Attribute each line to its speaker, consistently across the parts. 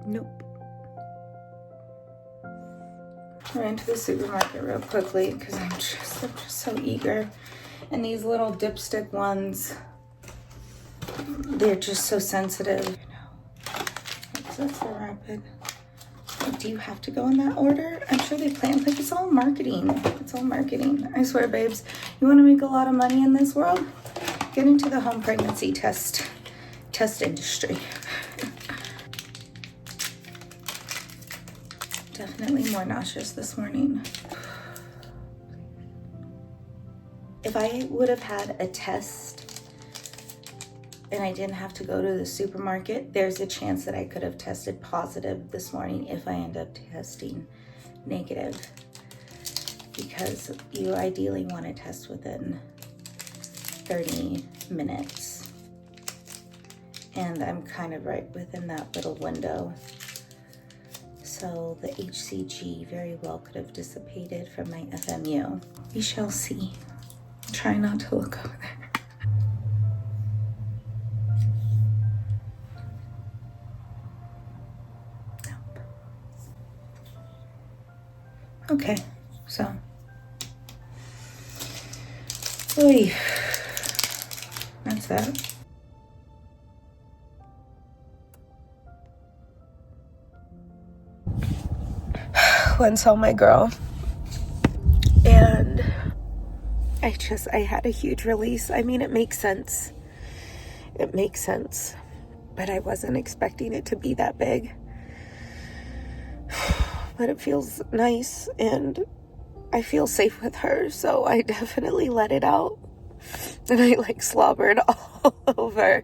Speaker 1: Nope. I ran to the supermarket real quickly because I'm just so eager. And these little dipstick ones, they're just so sensitive. You know, that's the rapid. Like, do you have to go in that order? I'm sure they plan, like, it's all marketing. It's all marketing. I swear, babes, you want to make a lot of money in this world? Get into the home pregnancy test industry. Definitely more nauseous this morning. If I would have had a test and I didn't have to go to the supermarket, there's a chance that I could have tested positive this morning if I end up testing negative, because you ideally want to test within 30 minutes. And I'm kind of right within that little window. So the HCG very well could have dissipated from my FMU. We shall see. Try not to look over there. Nope. Okay, so. Oy. That's that. Went saw my girl, and I had a huge release. I mean, it makes sense. It makes sense, but I wasn't expecting it to be that big. But it feels nice, and I feel safe with her, so I definitely let it out. And I like slobbered all over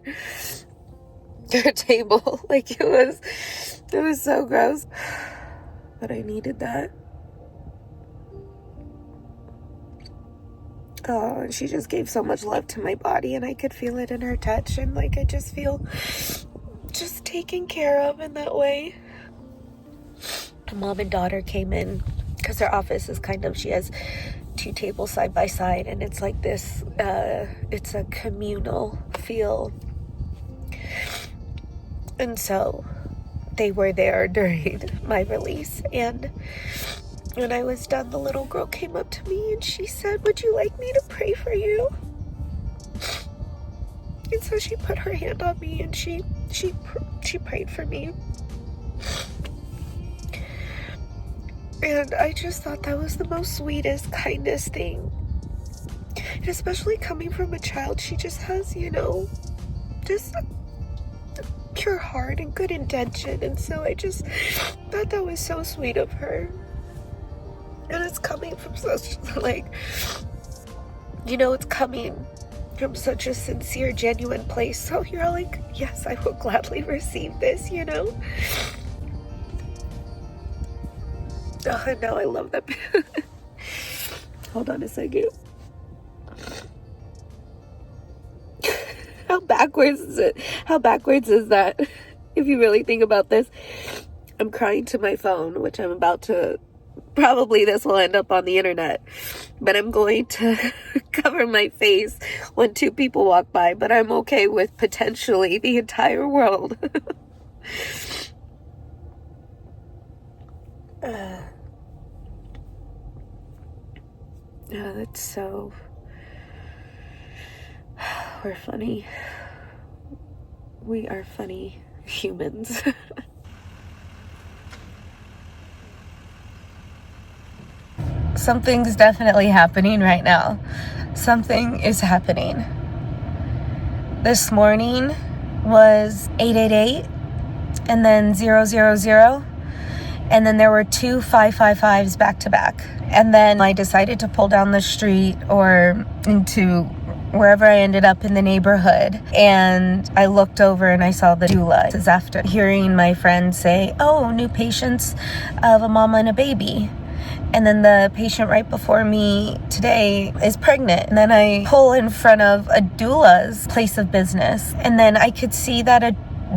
Speaker 1: her table. Like, it was so gross. But I needed that. Oh, and she just gave so much love to my body, and I could feel it in her touch, and like I just feel just taken care of in that way. Mom and daughter came in because her office is she has 2 tables side by side, and it's like this, it's a communal feel. And so they were there during my release, and when I was done, the little girl came up to me and she said, "Would you like me to pray for you?" And so she put her hand on me and she prayed for me. And I just thought that was the most sweetest, kindest thing. And especially coming from a child, she just has, just pure heart and good intention. And so I just thought that was so sweet of her. And it's coming from such, it's coming from such a sincere, genuine place. So you're like, yes, I will gladly receive this, Oh, no, I love that. Hold on a second. How backwards is it? How backwards is that? If you really think about this, I'm crying to my phone, which I'm about to, probably this will end up on the internet, but I'm going to cover my face when 2 people walk by, but I'm okay with potentially the entire world. That's so, we're funny. We are funny humans. Something's definitely happening right now. Something is happening. This morning was 888 and then 000. And then there were 2 555s back to back. And then I decided to pull down the street or into wherever I ended up in the neighborhood. And I looked over and I saw the doula. This is after hearing my friend say, "Oh, new patients of a mama and a baby." And then the patient right before me today is pregnant. And then I pull in front of a doula's place of business. And then I could see that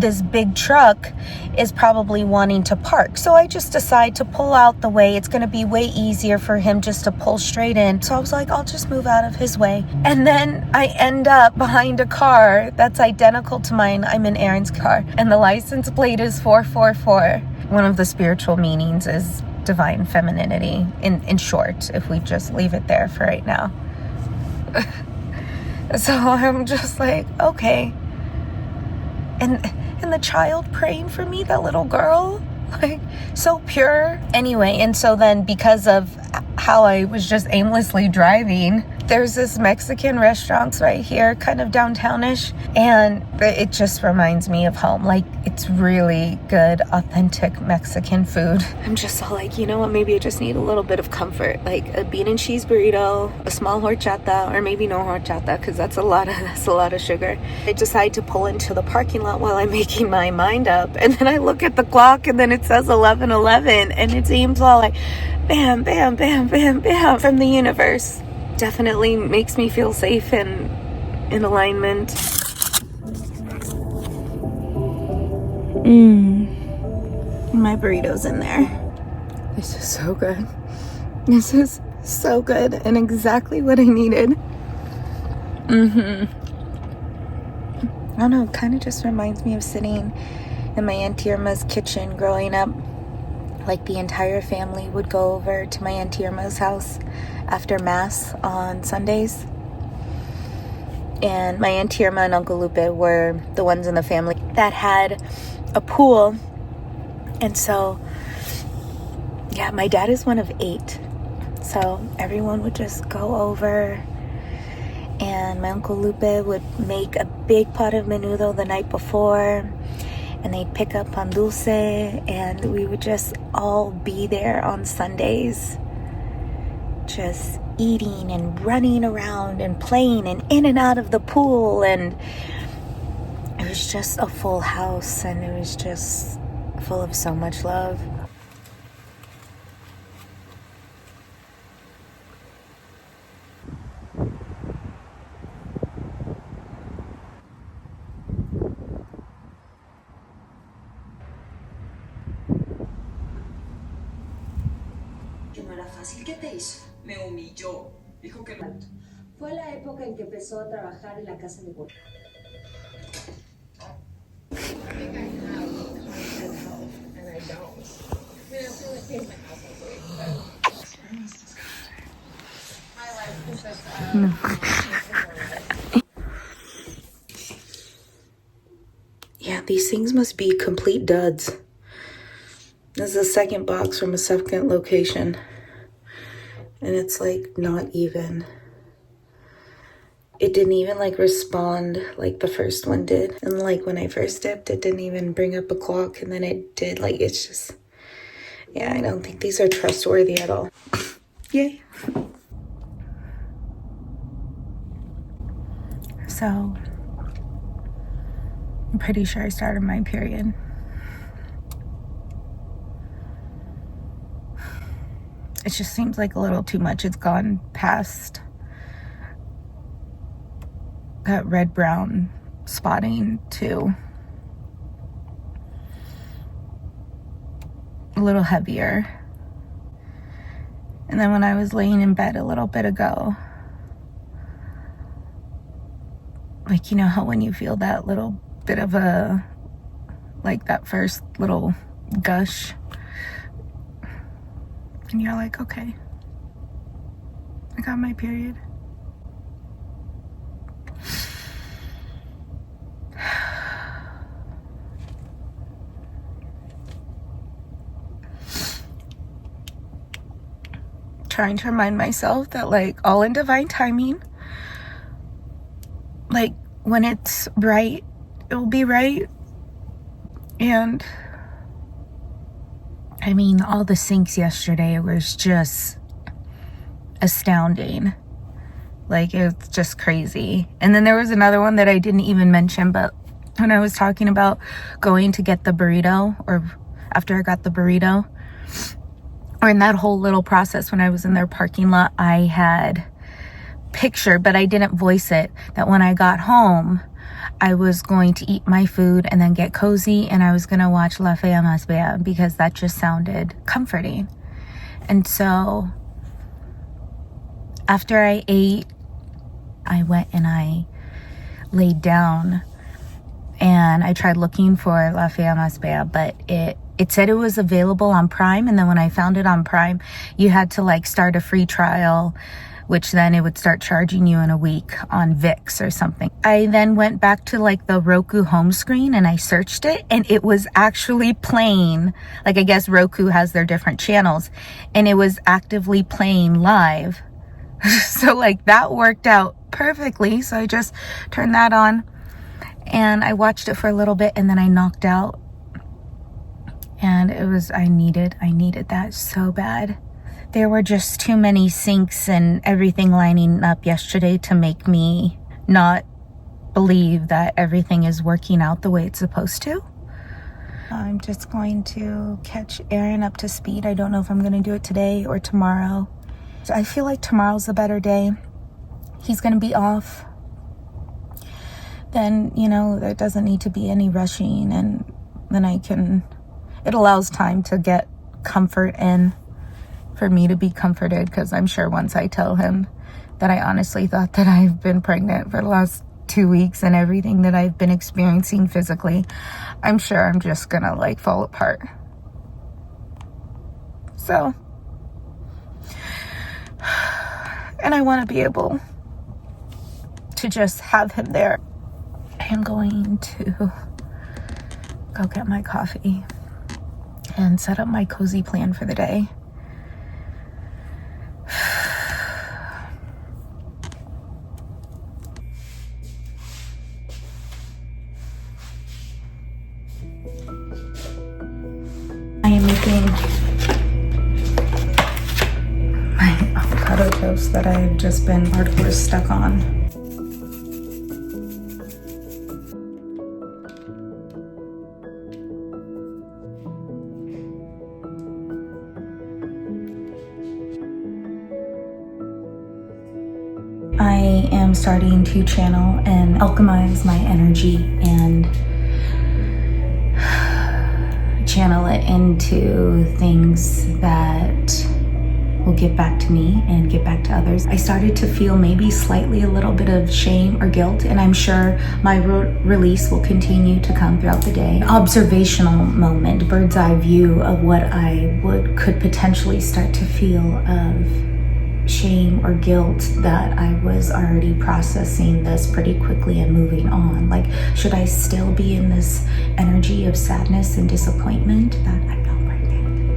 Speaker 1: this big truck is probably wanting to park. So I just decide to pull out the way. It's going to be way easier for him just to pull straight in. So I was like, I'll just move out of his way. And then I end up behind a car that's identical to mine. I'm in Aaron's car, and the license plate is 444. One of the spiritual meanings is divine femininity, in short, if we just leave it there for right now. So I'm just like, okay. And the child praying for me, that little girl, like, so pure. Anyway, and so then because of how I was just aimlessly driving, there's this Mexican restaurant right here, kind of downtownish, and it just reminds me of home. Like, it's really good, authentic Mexican food. I'm just all like, you know what, maybe I just need a little bit of comfort, like a bean and cheese burrito, a small horchata, or maybe no horchata, because that's a lot of sugar. I decide to pull into the parking lot while I'm making my mind up, and then I look at the clock, and then it says 11:11, and it seems all like bam, bam, bam, bam, bam from the universe. Definitely makes me feel safe and in alignment. My burrito's in there. This is so good. This is so good and exactly what I needed. I don't know, it kind of just reminds me of sitting in my Auntie Irma's kitchen growing up. Like, the entire family would go over to my Auntie Irma's house after Mass on Sundays. And my Auntie Irma and Uncle Lupe were the ones in the family that had a pool. And so, yeah, my dad is one of 8. So everyone would just go over, and my Uncle Lupe would make a big pot of menudo the night before, and they'd pick up pan dulce, and we would just all be there on Sundays, just eating and running around and playing and in and out of the pool. And it was just a full house, and it was just full of so much love.
Speaker 2: No era fácil. ¿Qué te hizo? Me humilló. Dijo que no.
Speaker 3: Fue la época en que empezó a trabajar en la casa de Borja.
Speaker 1: Yeah, these things must be complete duds. This is the second box from a second location, and it's like not even, it didn't even like respond like the first one did. And like when I first dipped, it didn't even bring up a clock, and then it did. Like, it's just, yeah, I don't think these are trustworthy at all. Yay. So I'm pretty sure I started my period. It just seems like a little too much. It's gone past that red-brown spotting to a little heavier. And then when I was laying in bed a little bit ago, like, you know how when you feel that little bit of a, like that first little gush, and you're like, okay, I got my period. Trying to remind myself that, like, all in divine timing, like, when it's right, it will be right. And I mean, all the syncs yesterday was just astounding. Like, it's just crazy. And then there was another one that I didn't even mention, but when I was talking about going to get the burrito, or after I got the burrito, or in that whole little process when I was in their parking lot, I had pictured, but I didn't voice it, that when I got home, I was going to eat my food and then get cozy, and I was going to watch La Fea Más Bella because that just sounded comforting. And so after I ate, I went and I laid down and I tried looking for La Fea Más Bella, but it said it was available on Prime. And then when I found it on Prime, you had to like start a free trial, which then it would start charging you in a week on VIX or something. I then went back to like the Roku home screen and I searched it, and it was actually playing. Like, I guess Roku has their different channels, and it was actively playing live. So like that worked out perfectly. So I just turned that on and I watched it for a little bit, and then I knocked out. And it was, I needed that so bad. There were just too many syncs and everything lining up yesterday to make me not believe that everything is working out the way it's supposed to. I'm just going to catch Aaron up to speed. I don't know if I'm going to do it today or tomorrow. So I feel like tomorrow's a better day. He's going to be off. Then, you know, there doesn't need to be any rushing, and then it allows time to get comfort in, for me to be comforted, because I'm sure once I tell him that I honestly thought that I've been pregnant for the last 2 weeks and everything that I've been experiencing physically, I'm sure I'm just gonna like fall apart. So, and I want to be able to just have him there. I'm going to go get my coffee and set up my cozy plan for the day. I am making my avocado toast that I've just been hardcore stuck on. I am starting to channel and alchemize my energy and channel it into things that will give back to me and give back to others. I started to feel maybe slightly a little bit of shame or guilt, and I'm sure my release will continue to come throughout the day. Observational moment, bird's eye view of what I could potentially start to feel of shame or guilt, that I was already processing this pretty quickly and moving on. Like, should I still be in this energy of sadness and disappointment that I felt pregnant?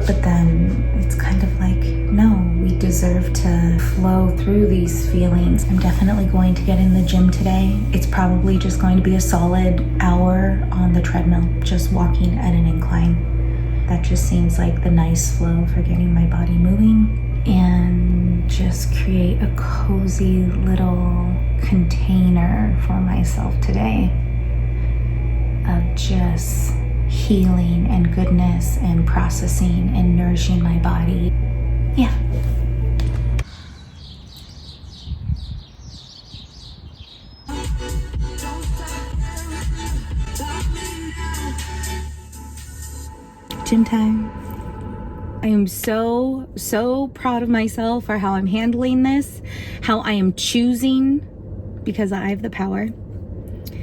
Speaker 1: But then it's kind of like, no, we deserve to flow through these feelings. I'm definitely going to get in the gym today. It's probably just going to be a solid hour on the treadmill, just walking at an incline. That just seems like the nice flow for getting my body moving, and just create a cozy little container for myself today of just healing and goodness and processing and nourishing my body. Yeah. Gym time. I am so proud of myself for how I'm handling this, how I am choosing, because I have the power,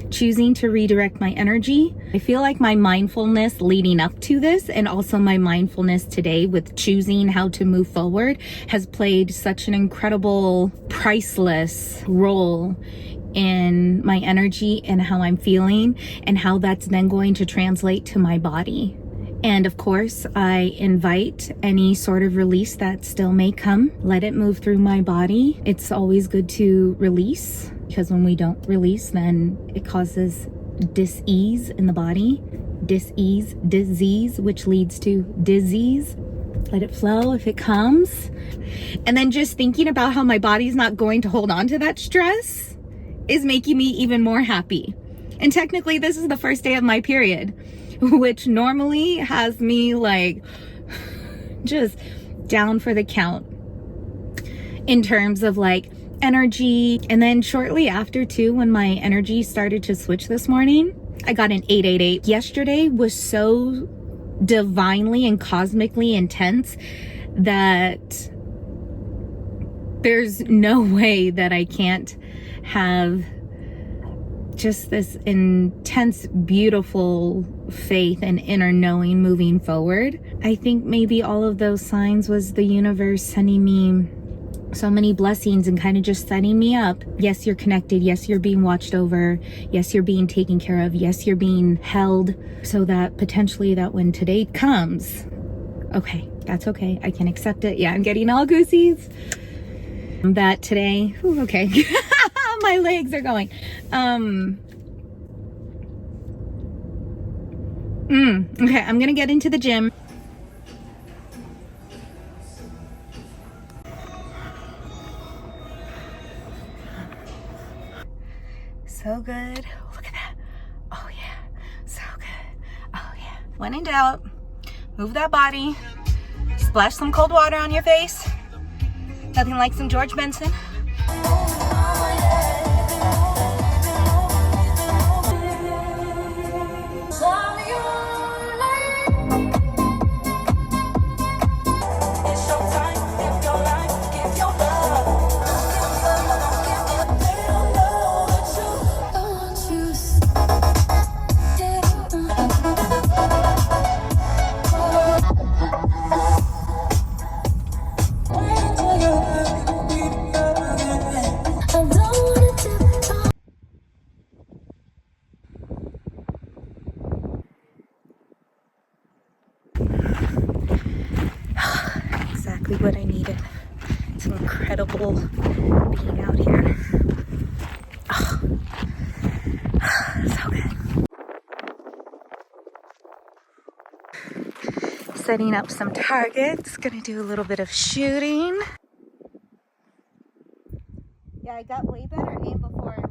Speaker 1: choosing to redirect my energy. I feel like my mindfulness leading up to this, and also my mindfulness today with choosing how to move forward, has played such an incredible, priceless role in my energy and how I'm feeling, and how that's then going to translate to my body. And of course, I invite any sort of release that still may come. Let it move through my body. It's always good to release, because when we don't release, then it causes dis-ease in the body. Dis-ease, disease, which leads to disease. Let it flow if it comes. And then just thinking about how my body's not going to hold on to that stress is making me even more happy. And technically, this is the first day of my period, which normally has me like just down for the count in terms of like
Speaker 4: energy. And then shortly after too, when my energy started to switch this morning, I got an 888. Yesterday was so divinely and cosmically intense that there's no way that I can't have just this intense, beautiful faith and inner knowing moving forward. I think maybe all of those signs was the universe sending me so many blessings and kind of just setting me up. Yes, you're connected. Yes, you're being watched over. Yes, you're being taken care of. Yes, you're being held, so that potentially that when today comes, okay, that's okay. I can accept it. Yeah, I'm getting all goosies. That today, ooh, okay. My legs are going. Okay, I'm gonna get into the gym.
Speaker 1: So good. Look at that. Oh yeah, so good. Oh yeah. When in doubt, move that body. Splash some cold water on your face. Nothing like some George Benson. Exactly what I needed. It's incredible being out here. Oh, so good. Setting up some targets. Gonna do a little bit of shooting. Yeah, I got way better aim before.